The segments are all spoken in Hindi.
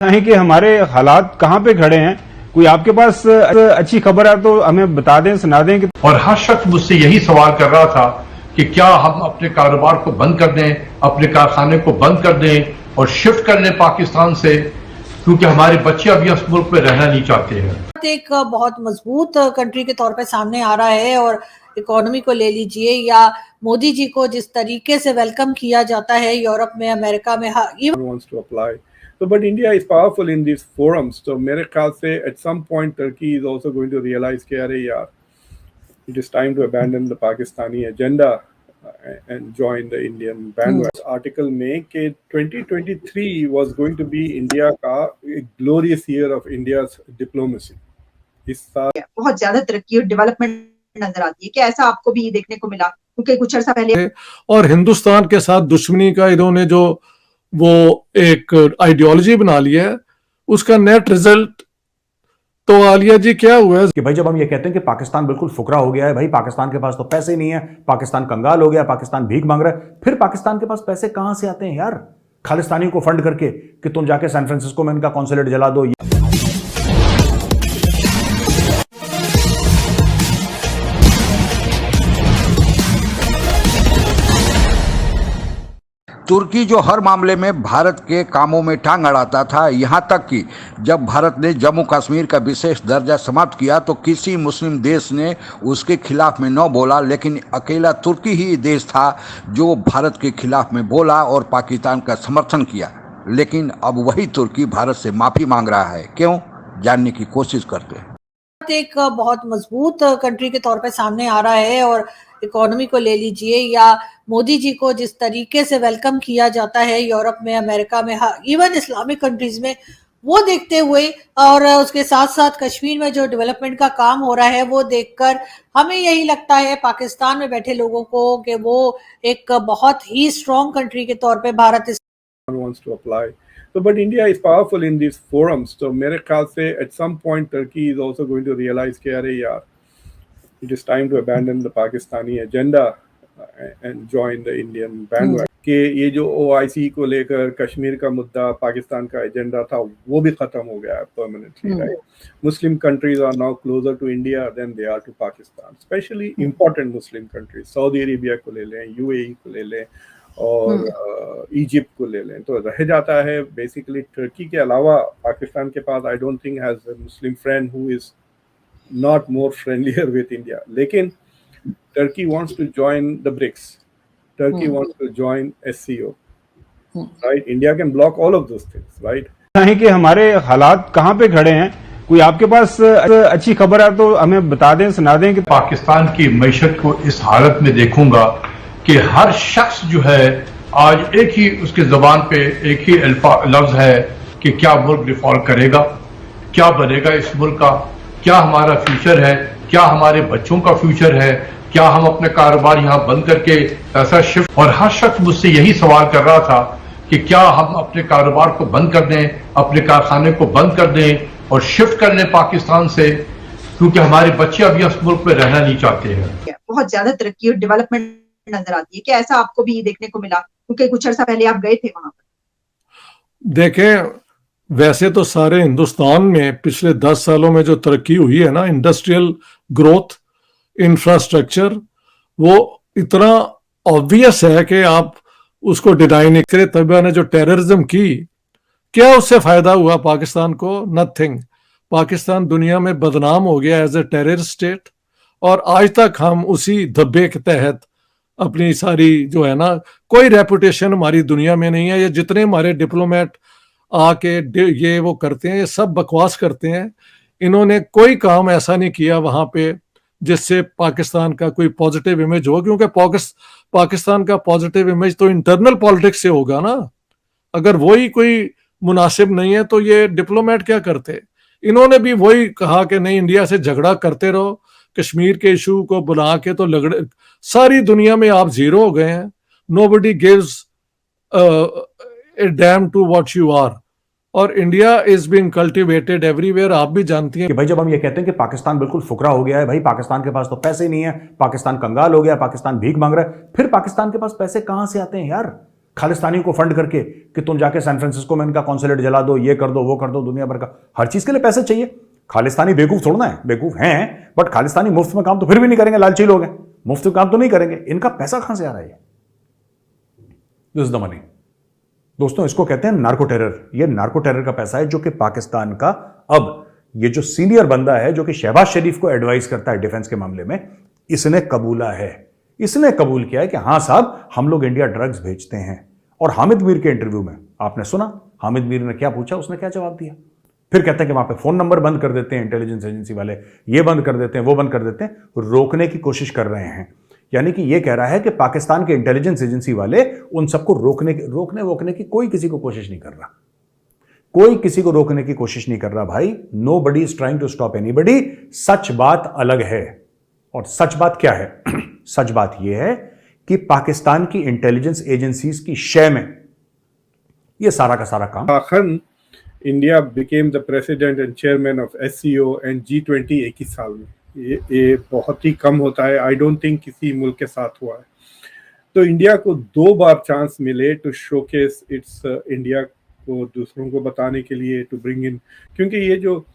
है कि हमारे हालात कहाँ पे खड़े हैं। कोई आपके पास अच्छी खबर है तो हमें बता दें, सुना दें कि और हर शख्स मुझसे यही सवाल कर रहा था कि क्या हम अपने कारोबार को बंद कर दें, अपने कारखाने को बंद कर दें और शिफ्ट कर लें पाकिस्तान से, क्योंकि हमारे बच्चे अभी इस मुल्क में रहना नहीं चाहते हैं। एक बहुत मजबूत कंट्री के तौर पे सामने आ रहा है और इकोनॉमी को ले लीजिए या मोदी जी को जिस तरीके से वेलकम किया जाता है यूरोप में, अमेरिका में, wants to apply. So, but India is powerful in these forums. So, मेरे ख्याल से at some point Turkey is also going to realize कि अरे यार, it is time to abandon the Pakistani agenda and join the Indian bandwagon. Article में कि 2023 was going to be India का एक glorious year of India's diplomacy. इस साल बहुत ज्यादा तरक्की और डेवलपमेंट नजर आती है। क्या ऐसा आपको भी देखने को मिला? क्योंकि कुछ अर्सा पहले और हिंदुस्तान के साथ दुश्मनी का इन्होंने जो वो एक आइडियोलॉजी बना लिया है, उसका नेट रिजल्ट तो आलिया जी क्या हुआ है कि भाई जब हम ये कहते हैं कि पाकिस्तान बिल्कुल फुकरा हो गया है, भाई पाकिस्तान के पास तो पैसे नहीं है, पाकिस्तान कंगाल हो गया, पाकिस्तान भीख मांग रहा है, फिर पाकिस्तान के पास पैसे कहां से आते हैं यार? खालिस्तानियों को फंड करके कि तुम जाके सैन फ्रांसिस्को में इनका कॉन्सुलेट जला दो। तुर्की जो हर मामले में भारत के कामों में टांग अड़ाता था, यहाँ तक कि जब भारत ने जम्मू कश्मीर का विशेष दर्जा समाप्त किया तो किसी मुस्लिम देश ने उसके खिलाफ में न बोला, लेकिन अकेला तुर्की ही देश था जो भारत के खिलाफ में बोला और पाकिस्तान का समर्थन किया। लेकिन अब वही तुर्की भारत से माफी मांग रहा है। क्यों? जानने की कोशिश करते हैं। एक बहुत मजबूत कंट्री के तौर पे सामने आ रहा है और इकोनॉमी को ले लीजिए या मोदी जी को जिस तरीके से वेलकम किया जाता है यूरोप में, अमेरिका में, इवन इस्लामिक कंट्रीज में, वो देखते हुए और उसके साथ साथ कश्मीर में जो डेवलपमेंट का काम हो रहा है वो देखकर हमें यही लगता है पाकिस्तान में बैठे लोगों को कि वो एक बहुत ही स्ट्रॉन्ग कंट्री के तौर पे Bharat wants to apply. So, but India is powerful in these forums. So, मेरे ख्याल से at some point Turkey is also going to realize कि अरे यार, it is time to abandon the Pakistani agenda and join the Indian bandwagon. कि ये जो OIC को लेकर कश्मीर का मुद्दा, पाकिस्तान का एजेंडा था, वो भी खत्म हो गया है permanently, right? Muslim countries are now closer to India than they are to Pakistan, especially important Muslim countries. Saudi Arabia को ले लें, UAE को ले लें और इजिप्ट को ले लें, तो रह जाता है बेसिकली टर्की के अलावा पाकिस्तान के पास I don't think has a Muslim friend who is not more friendlier with India. लेकिन Turkey wants to join the BRICS, Turkey wants to join SCO, right? India can block all of those things, right? है कि हमारे हालात कहाँ पे खड़े हैं। कोई आपके पास अच्छी खबर है तो हमें बता दें, सुना दें कि पाकिस्तान की मैशत को इस हालत में देखूंगा कि हर शख्स जो है आज एक ही उसके जबान पे एक ही लफ्ज है कि क्या मुल्क डिफॉल्ट करेगा, क्या बनेगा इस मुल्क का, क्या हमारा फ्यूचर है, क्या हमारे बच्चों का फ्यूचर है, क्या हम अपने कारोबार यहाँ बंद करके पैसा शिफ्ट। और हर शख्स मुझसे यही सवाल कर रहा था कि क्या हम अपने कारोबार को बंद कर दें, अपने कारखाने को बंद कर दें और शिफ्ट कर लें पाकिस्तान से, क्योंकि हमारे बच्चे अभी इस मुल्क में रहना नहीं चाहते हैं। बहुत ज्यादा तरक्की और डेवलपमेंट नजर आती है। क्या ऐसा आपको भी देखने को मिला? क्योंकि कुछ अर्सा पहले आप गए थे वहां पर। देखें, वैसे तो सारे हिंदुस्तान में पिछले 10 सालों में जो तरक्की हुई है ना, इंडस्ट्रियल ग्रोथ, इंफ्रास्ट्रक्चर, वो इतना ऑब्वियस है कि आप उसको डिनाई नहीं करें। तब ने जो टेररिज्म की, क्या उससे फायदा हुआ पाकिस्तान को? नथिंग। पाकिस्तान दुनिया में बदनाम हो गया एज ए टेररिस्ट स्टेट और आज तक हम उसी धब्बे के तहत अपनी सारी जो है ना, कोई रेपुटेशन हमारी दुनिया में नहीं है। ये जितने हमारे डिप्लोमेट आके ये वो करते हैं, ये सब बकवास करते हैं। इन्होंने कोई काम ऐसा नहीं किया वहां पे जिससे पाकिस्तान का कोई पॉजिटिव इमेज हो, क्योंकि पाकिस्तान का पॉजिटिव इमेज तो इंटरनल पॉलिटिक्स से होगा ना। अगर वही कोई मुनासिब नहीं है तो ये डिप्लोमेट क्या करते? इन्होंने भी वही कहा कि नहीं, इंडिया से झगड़ा करते रहो, कश्मीर के इशू को बुला के तो लगड़े, सारी दुनिया में आप जीरो हो गए हैं। Nobody gives a damn to what you are, और India is being cultivated everywhere. आप भी जानती हैं कि भाई जब हम ये कहते हैं कि पाकिस्तान बिल्कुल फुकरा हो गया है, भाई पाकिस्तान के पास तो पैसे नहीं है, पाकिस्तान कंगाल हो गया, पाकिस्तान भीख मांग रहा है, फिर पाकिस्तान के पास पैसे कहां से आते हैं यार? खालिस्तानी को फंड करके कि तुम जाके सैन फ्रांसिस्को में इनका कॉन्सुलेट जला दो, ये कर दो, वो कर दो, दुनिया भर का हर चीज के लिए पैसे चाहिए। खालिस्तानी बेवकूफ थोड़ना है, बेवकूफ हैं, बट खालिस्तानी मुफ्त में काम तो फिर भी नहीं करेंगे, लालची लोग हैं, मुफ्त में काम तो नहीं करेंगे। इनका पैसा कहां से आ रहा है? दिस इज द मनी दोस्तों, इसको कहते हैं नार्को टेरर। ये नार्को टेरर का पैसा है जो कि पाकिस्तान का, अब ये जो सीनियर बंदा है जो कि शहबाज शरीफ को एडवाइस करता है डिफेंस के मामले में, इसने कबूला है, इसने कबूल किया है कि हां साहब हम लोग इंडिया ड्रग्स भेजते हैं। और हामिद मीर के इंटरव्यू में आपने सुना हामिद मीर ने क्या पूछा, उसने क्या जवाब दिया। फिर कहते हैं कि वहां पे फोन नंबर बंद कर देते हैं इंटेलिजेंस एजेंसी वाले, ये बंद कर देते हैं, वो बंद कर देते हैं, रोकने की कोशिश कर रहे हैं। यानी कि ये कह रहा है कि पाकिस्तान के इंटेलिजेंस एजेंसी वाले उन सबको रोकने की कोई किसी को कोशिश नहीं कर रहा, कोई किसी को रोकने की कोशिश नहीं कर रहा भाई। Nobody is trying to stop anybody. सच बात अलग है। और सच बात क्या है? सच बात यह है कि पाकिस्तान की इंटेलिजेंस एजेंसीज की शय में यह सारा का सारा काम। आखिर India became the president and chairman of SCO and G20 एक ही साल में। ये बहुत ही कम होता है। आई डोंट थिंक किसी मुल्क के साथ हुआ है। तो इंडिया को 2 बार चांस मिले टू शोकेस इट्स इंडिया को दूसरों को बताने के लिए, टू ब्रिंग इन, क्योंकि ये जो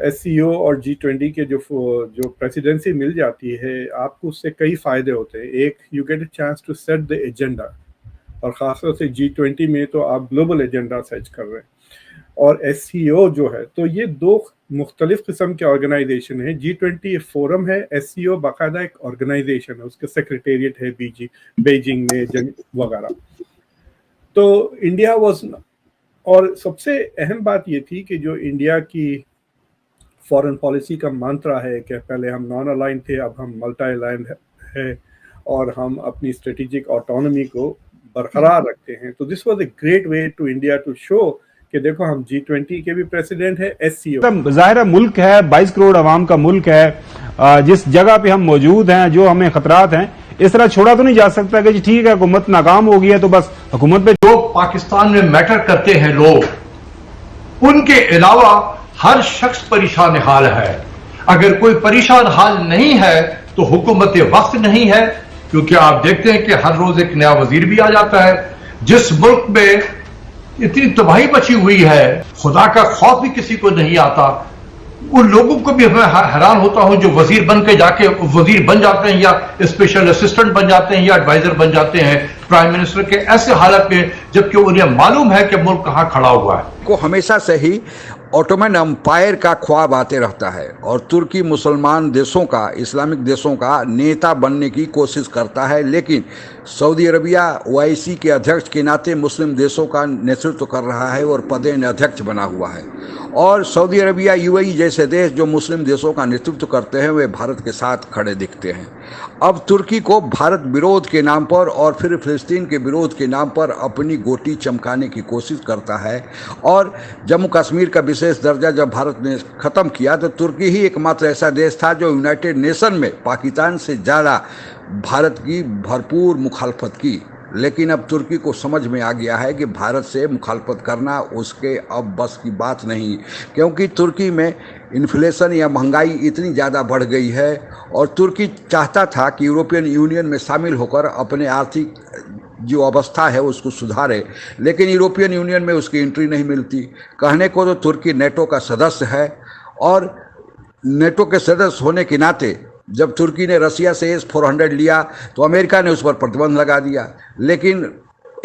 SCO और G20 के जो प्रेसिडेंसी मिल जाती है आपको, उससे कई फायदे होते हैं। एक, you get a chance to set the agenda, और खासतौर से G20 में तो आप ग्लोबल एजेंडा सेट कर रहे हैं। और SCO जो है, तो ये 2 मुख्तलिफ किस्म के ऑर्गेनाइजेशन है। G20 फोरम है, SCO बाकायदा एक ऑर्गेनाइजेशन है, उसके सेक्रेटेरिएट है बीजिंग में वगैरह। तो इंडिया वाज, और सबसे अहम बात ये थी कि जो इंडिया की फॉरेन पॉलिसी का मंत्रा है कि पहले हम नॉन अलाइन थे, अब हम मल्टी अलाइन है, और हम अपनी स्ट्रेटेजिक ऑटोनॉमी को बरकरार रखते हैं। तो this was a great way to India to show कि देखो हम G20 के भी प्रेसिडेंट है, SCO। जाहिर है मुल्क है, 22 करोड़ आवाम का मुल्क है, जिस जगह पे हम मौजूद हैं, जो हमें खतरात हैं, इस तरह छोड़ा तो नहीं जा सकता कि जी ठीक है हुकूमत नाकाम हो गई है तो बस हुकूमत पे। जो पाकिस्तान में मैटर करते हैं लोग, उनके अलावा हर शख्स परेशान हाल है। अगर कोई परेशान हाल नहीं है तो हुकूमत वक्त नहीं है, क्योंकि आप देखते हैं कि हर रोज एक नया वजीर भी आ जाता है। जिस मुल्क में इतनी तबाही मची हुई है, खुदा का खौफ भी किसी को नहीं आता, उन लोगों को भी मैं हैरान होता हूं जो वजीर बन के जाके वजीर बन जाते हैं, या स्पेशल असिस्टेंट बन जाते हैं, या एडवाइजर बन जाते हैं प्राइम मिनिस्टर के, ऐसे हालत में जबकि उन्हें मालूम है कि मुल्क कहां खड़ा हुआ है। को हमेशा से ही ऑटोमन एम्पायर का ख्वाब आते रहता है और तुर्की मुसलमान देशों का, इस्लामिक देशों का नेता बनने की कोशिश करता है, लेकिन सऊदी अरबिया OIC के अध्यक्ष के नाते मुस्लिम देशों का नेतृत्व कर रहा है और पदेन अध्यक्ष बना हुआ है। और सऊदी अरबिया, UAE जैसे देश जो मुस्लिम देशों का नेतृत्व करते हैं, वे भारत के साथ खड़े दिखते हैं। अब तुर्की को भारत विरोध के नाम पर और फिर फिलिस्तीन के विरोध के नाम पर अपनी गोटी चमकाने की कोशिश करता है। और जम्मू कश्मीर का विशेष दर्जा जब भारत ने ख़त्म किया तो तुर्की ही एकमात्र ऐसा देश था जो यूनाइटेड नेशन में पाकिस्तान से ज़्यादा भारत की भरपूर मुखालफत की। लेकिन अब तुर्की को समझ में आ गया है कि भारत से मुखालफत करना उसके अब बस की बात नहीं, क्योंकि तुर्की में इन्फ्लेशन या महंगाई इतनी ज़्यादा बढ़ गई है। और तुर्की चाहता था कि यूरोपियन यूनियन में शामिल होकर अपने आर्थिक जो अवस्था है उसको सुधारे, लेकिन यूरोपियन यूनियन में उसकी एंट्री नहीं मिलती। कहने को तो तुर्की नेटो का सदस्य है, और नेटो के सदस्य होने के नाते जब तुर्की ने रसिया से S-400 लिया तो अमेरिका ने उस पर प्रतिबंध लगा दिया। लेकिन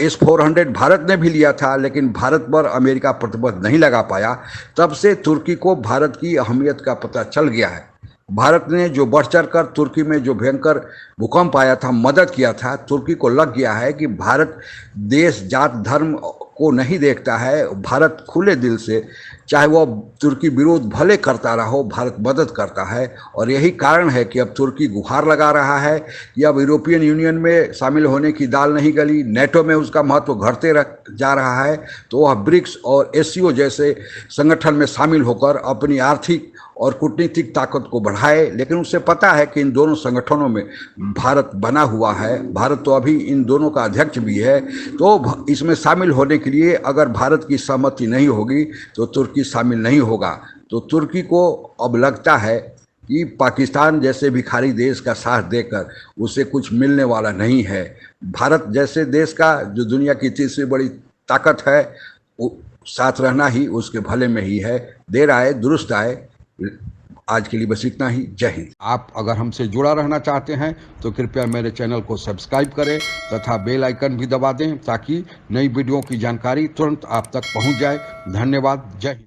S-400 भारत ने भी लिया था, लेकिन भारत पर अमेरिका प्रतिबंध नहीं लगा पाया। तब से तुर्की को भारत की अहमियत का पता चल गया है। भारत ने जो बढ़ चढ़ कर तुर्की में जो भयंकर भूकंप आया था मदद किया था, तुर्की को लग गया है कि भारत देश जात धर्म को नहीं देखता है। भारत खुले दिल से, चाहे वो तुर्की विरोध भले करता रहो, भारत मदद करता है। और यही कारण है कि अब तुर्की गुहार लगा रहा है कि अब यूरोपियन यूनियन में शामिल होने की दाल नहीं गली, नेटो में उसका महत्व घटते जा रहा है, तो वह ब्रिक्स और SCO जैसे संगठन में शामिल होकर अपनी आर्थिक और कूटनीतिक ताकत को बढ़ाए। लेकिन उसे पता है कि इन दोनों संगठनों में भारत बना हुआ है, भारत तो अभी इन दोनों का अध्यक्ष भी है, तो इसमें शामिल होने के लिए अगर भारत की सहमति नहीं होगी तो तुर्की शामिल नहीं होगा। तो तुर्की को अब लगता है कि पाकिस्तान जैसे भिखारी देश का साथ देकर उसे कुछ मिलने वाला नहीं है। भारत जैसे देश का जो दुनिया की तीसरी बड़ी ताकत है, वो साथ रहना ही उसके भले में ही है। देर आए दुरुस्त आए। आज के लिए बस इतना ही। जय हिंद। आप अगर हमसे जुड़ा रहना चाहते हैं तो कृपया मेरे चैनल को सब्सक्राइब करें तथा बेल आइकन भी दबा दें ताकि नई वीडियो की जानकारी तुरंत आप तक पहुंच जाए। धन्यवाद। जय हिंद।